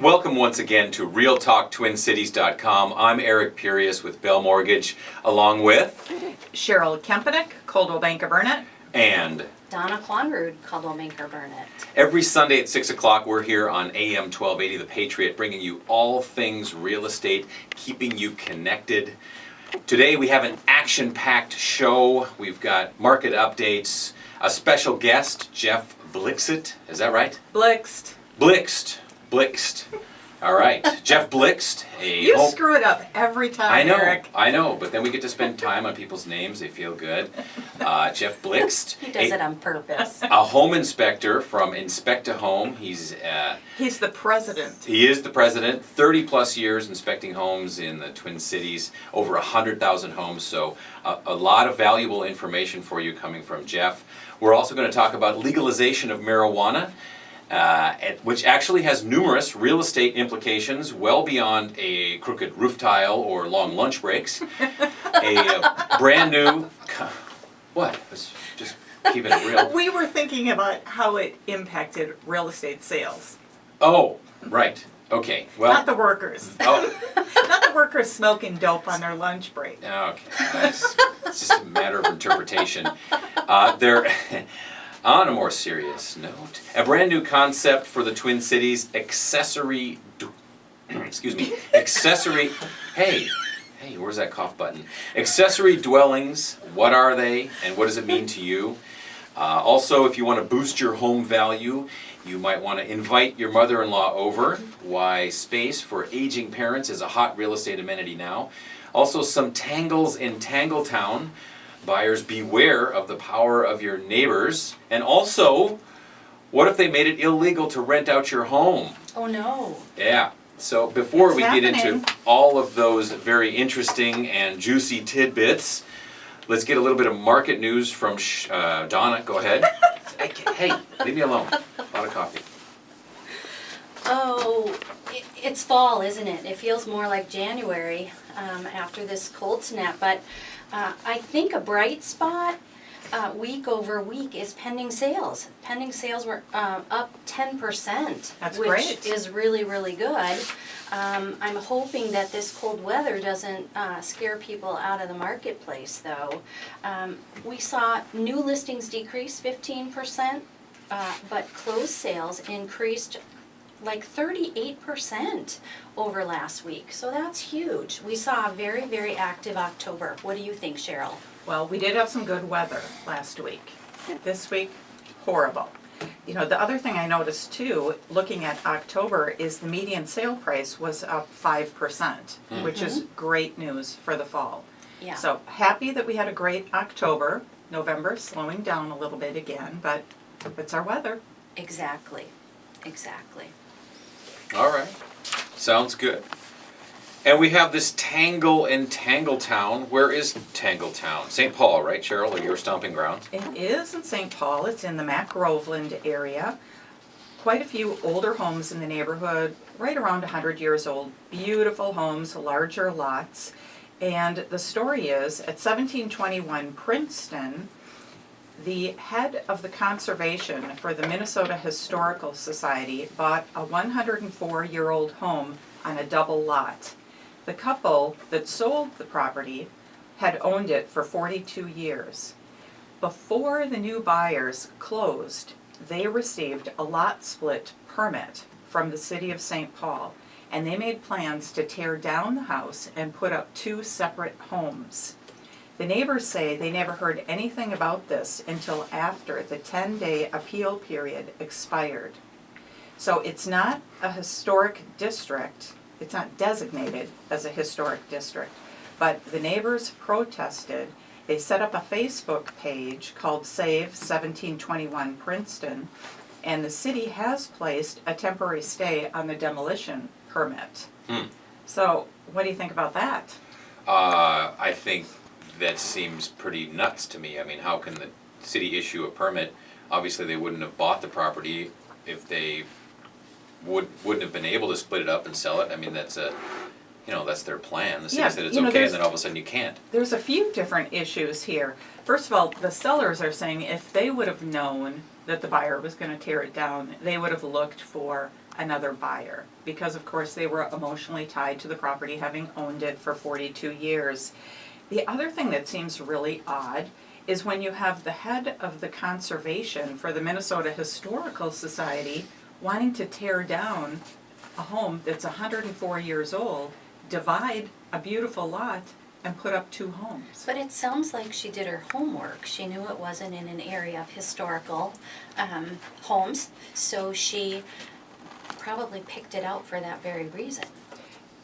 Welcome once again to RealTalkTwinCities.com. I'm Eric Purius with Bell Mortgage, along with Cheryl Kempenick, Coldwell Banker Burnet. And Donna Quanrud, Coldwell Banker Burnet. Every Sunday at 6 o'clock, we're here on AM 1280 The Patriot, bringing you all things real estate, keeping you connected. Today we have an action-packed show. We've got market updates, a special guest, Jeff Blixit. Is that right? Blixt. Blixt. All right, Jeff Blixt. You screw it up every time, Eric. I know, but then we get to spend time on people's names. They feel good. Jeff Blixt. He does it on purpose. A home inspector from Inspect a Home. He's the president. He is the president. 30 plus years inspecting homes in the Twin Cities, over 100,000 homes. So a lot of valuable information for you coming from Jeff. We're also going to talk about legalization of marijuana. Which actually has numerous real estate implications well beyond a crooked roof tile or long lunch breaks. A brand new... What? Let's just keep it real. We were thinking about how it impacted real estate sales. Oh, right. Okay. Well, not the workers. Oh. Not the workers smoking dope on their lunch break. Okay. It's just a matter of interpretation. On a more serious note, a brand new concept for the Twin Cities, Accessory, hey, where's that cough button? Accessory dwellings, what are they and what does it mean to you? Also, if you want to boost your home value, you might want to invite your mother-in-law over. Why space for aging parents is a hot real estate amenity now. Also, some tangles in Tangletown. Buyers, beware of the power of your neighbors. And also, what if they made it illegal to rent out your home? Oh no. Yeah. So before we get into happening. all of those very interesting and juicy tidbits, let's get a little bit of market news from Donna. Go ahead. Hey, leave me alone. A lot of coffee. Oh, it's fall, isn't it? It feels more like January after this cold snap, but I think a bright spot week over week is pending sales. Pending sales were up 10%. That's which great. Is really, really good. I'm hoping that this cold weather doesn't scare people out of the marketplace, though. We saw new listings decrease 15%, but closed sales increased like 38% over last week. So that's huge. We saw a very, very active October. What do you think, Cheryl? Well, we did have some good weather last week. This week, horrible. You know, the other thing I noticed too, looking at October, is the median sale price was up 5%, which is great news for the fall. Yeah. So happy that we had a great October. November slowing down a little bit again, but it's our weather. Exactly. All right. Sounds good. And we have this Tangle in Tangletown. Where is Tangletown? St. Paul, right, Cheryl, or your stomping ground? It is in St. Paul. It's in the McGroveland area. Quite a few older homes in the neighborhood, right around 100 years old. Beautiful homes, larger lots. And the story is, at 1721 Princeton, the head of the conservation for the Minnesota Historical Society bought a 104-year-old home on a double lot. The couple that sold the property had owned it for 42 years. Before the new buyers closed, they received a lot split permit from the city of St. Paul, and they made plans to tear down the house and put up 2 separate homes. The neighbors say they never heard anything about this until after the 10-day appeal period expired. So it's not a historic district, it's not designated as a historic district, but the neighbors protested. They set up a Facebook page called Save 1721 Princeton, and the city has placed a temporary stay on the demolition permit. So what do you think about that? I think that seems pretty nuts to me. I mean, how can the city issue a permit? Obviously, they wouldn't have bought the property if they wouldn't have been able to split it up and sell it. I mean, that's that's their plan. The city said it's okay, and then all of a sudden you can't. There's a few different issues here. First of all, the sellers are saying if they would have known that the buyer was going to tear it down, they would have looked for another buyer because, of course, they were emotionally tied to the property, having owned it for 42 years. The other thing that seems really odd is when you have the head of the conservation for the Minnesota Historical Society wanting to tear down a home that's 104 years old, divide a beautiful lot, and put up 2 homes. But it sounds like she did her homework. She knew it wasn't in an area of historical homes, so she probably picked it out for that very reason.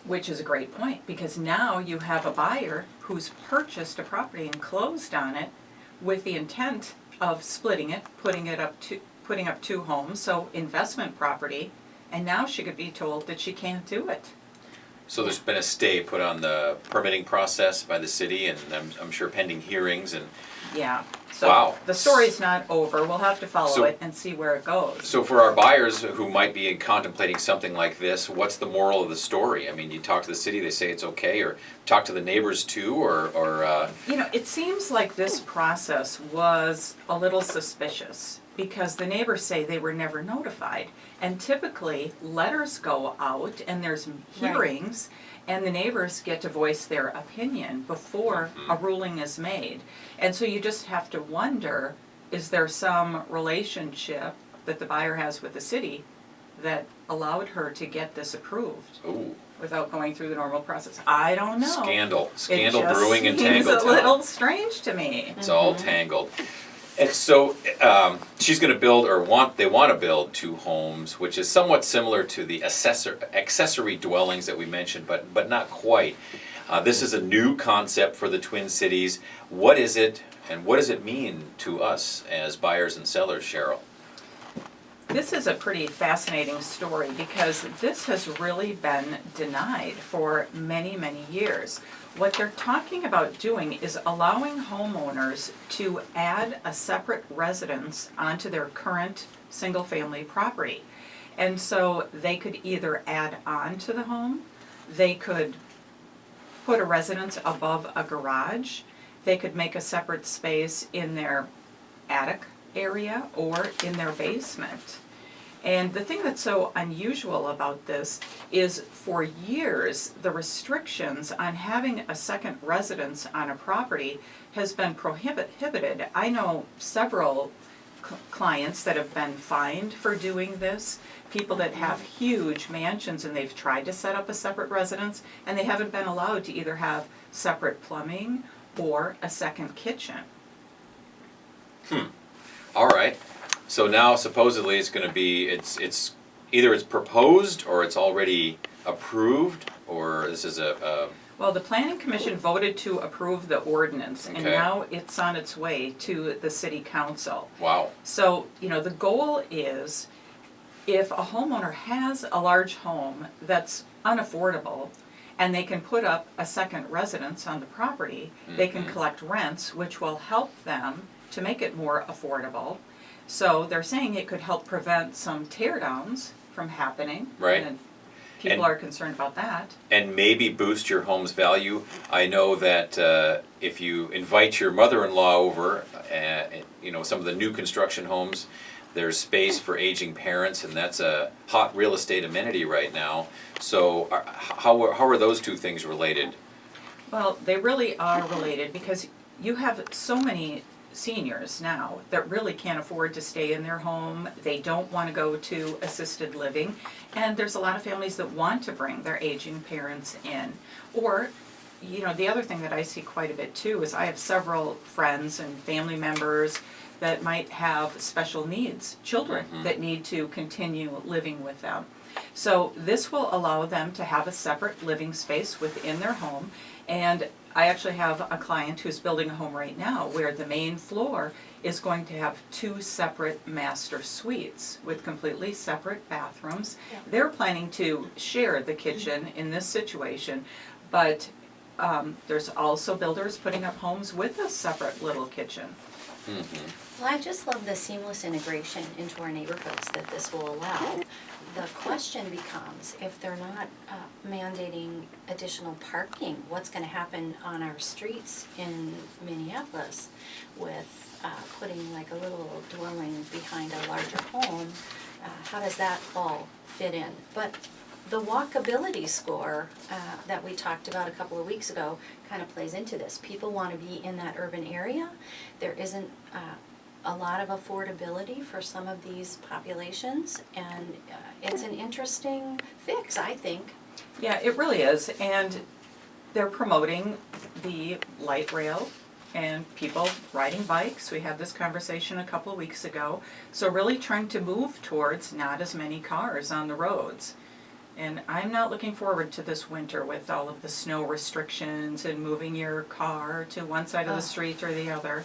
Which is a great point, because now you have a buyer who's purchased a property and closed on it with the intent of splitting it, putting up 2 homes, so investment property, and now she could be told that she can't do it. So there's been a stay put on the permitting process by the city, and I'm sure pending hearings, and Yeah, so Wow. the story's not over. We'll have to follow So- it and see where it goes. so for our buyers who might be contemplating something like this, what's the moral of the story? I mean, you talk to the city, they say it's okay, or talk to the neighbors too, or You know, it seems like this process was a little suspicious because the neighbors say they were never notified. And typically, letters go out and there's hearings and the neighbors get to voice their opinion before a ruling is made. And so you just have to wonder, is there some relationship that the buyer has with the city that allowed her to get this approved ooh, without going through the normal process? I don't know. scandal It just brewing in seems Tangletown. a little strange to me. It's all tangled. And so she's going to build, they want to build 2 homes, which is somewhat similar to the accessory dwellings that we mentioned, but not quite. This is a new concept for the Twin Cities. What is it, and what does it mean to us as buyers and sellers, Cheryl? This is a pretty fascinating story because this has really been denied for many, many years. What they're talking about doing is allowing homeowners to add a separate residence onto their current single-family property. And so they could either add on to the home, they could put a residence above a garage, they could make a separate space in their attic area or in their basement. And the thing that's so unusual about this is for years, the restrictions on having a second residence on a property has been prohibited. I know several clients that have been fined for doing this, people that have huge mansions and they've tried to set up a separate residence and they haven't been allowed to either have separate plumbing or a second kitchen. All right. So now supposedly it's going to be, it's either it's proposed or it's already approved, or this is Well, the planning commission voted to approve the ordinance and Okay. now it's on its way to the city council. wow. So, you know, the goal is if a homeowner has a large home that's unaffordable and they can put up a second residence on the property, they can collect rents, which will help them to make it more affordable. So they're saying it could help prevent some tear downs from happening. Right. And people And- are concerned about that. And maybe boost your home's value. I know that if you invite your mother-in-law over, some of the new construction homes, there's space for aging parents, and that's a hot real estate amenity right now. So how are those 2 things related? Well, they really are related because you have so many seniors now that really can't afford to stay in their home. They don't want to go to assisted living. And there's a lot of families that want to bring their aging parents in. Or, you know, the other thing that I see quite a bit too is I have several friends and family members that might have special needs, children that need to continue living with them. So this will allow them to have a separate living space within their home. And I actually have a client who's building a home right now where the main floor is going to have 2 separate master suites with completely separate bathrooms. Yeah. They're planning to share the kitchen in this situation, but there's also builders putting up homes with a separate little kitchen. Well, I just love the seamless integration into our neighborhoods that this will allow. the question becomes, if they're not mandating additional parking, what's gonna happen on our streets in Minneapolis with putting like a little dwelling behind a larger home? How does that all fit in? But the walkability score that we talked about a couple of weeks ago kind of plays into this. People want to be in that urban area. There isn't a lot of affordability for some of these populations, and it's an interesting fix, I think. Yeah, it really is, and they're promoting the light rail and people riding bikes. We had this conversation a couple of weeks ago. So really trying to move towards not as many cars on the roads. And I'm not looking forward to this winter with all of the snow restrictions and moving your car to one side of the street or the other.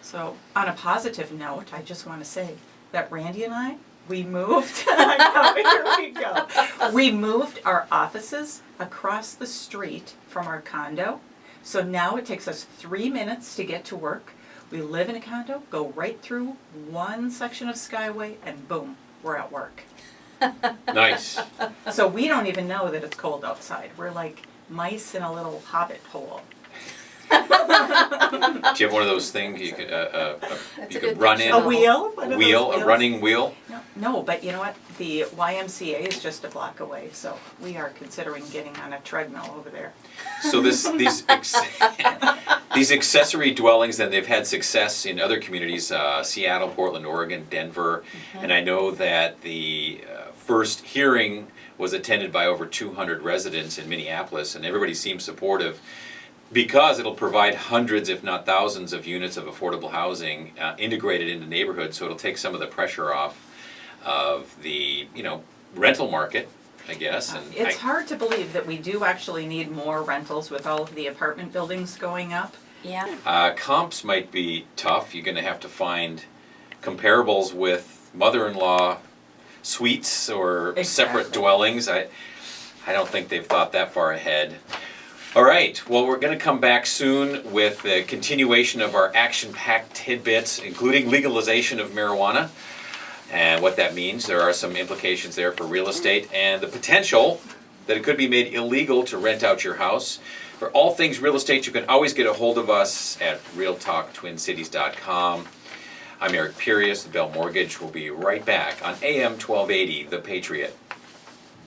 So on a positive note, I just want to say that Randy and I, we moved, I know, here we go. We moved our offices across the street from our condo. So now it takes us 3 minutes to get to work. We live in a condo, go right through one section of Skyway, and boom, we're at work. Nice. So we don't even know that it's cold outside. We're like mice in a little hobbit hole. Do you have one of those things you could That's you a could good run picture. in? A wheel? One of those Wheel, a wheels? running wheel? No, but you know what? The YMCA is just a block away, so we are considering getting on a treadmill over there. So these accessory dwellings, then they've had success in other communities, Seattle, Portland, Oregon, Denver, and I know that the first hearing was attended by over 200 residents in Minneapolis, and everybody seems supportive because it'll provide hundreds, if not thousands, of units of affordable housing integrated into neighborhoods, so it'll take some of the pressure off of the rental market, I guess. And It's hard to believe that we do actually need more rentals with all of the apartment buildings going up. Yeah. Comps might be tough. You're going to have to find comparables with mother-in-law suites or separate Exactly. dwellings. I don't think they've thought that far ahead. All right, well, we're going to come back soon with the continuation of our action-packed tidbits, including legalization of marijuana and what that means. There are some implications there for real estate and the potential that it could be made illegal to rent out your house. For all things real estate, you can always get a hold of us at realtalktwincities.com. I'm Eric Pirius. The Bell Mortgage will be right back on AM 1280, The Patriot.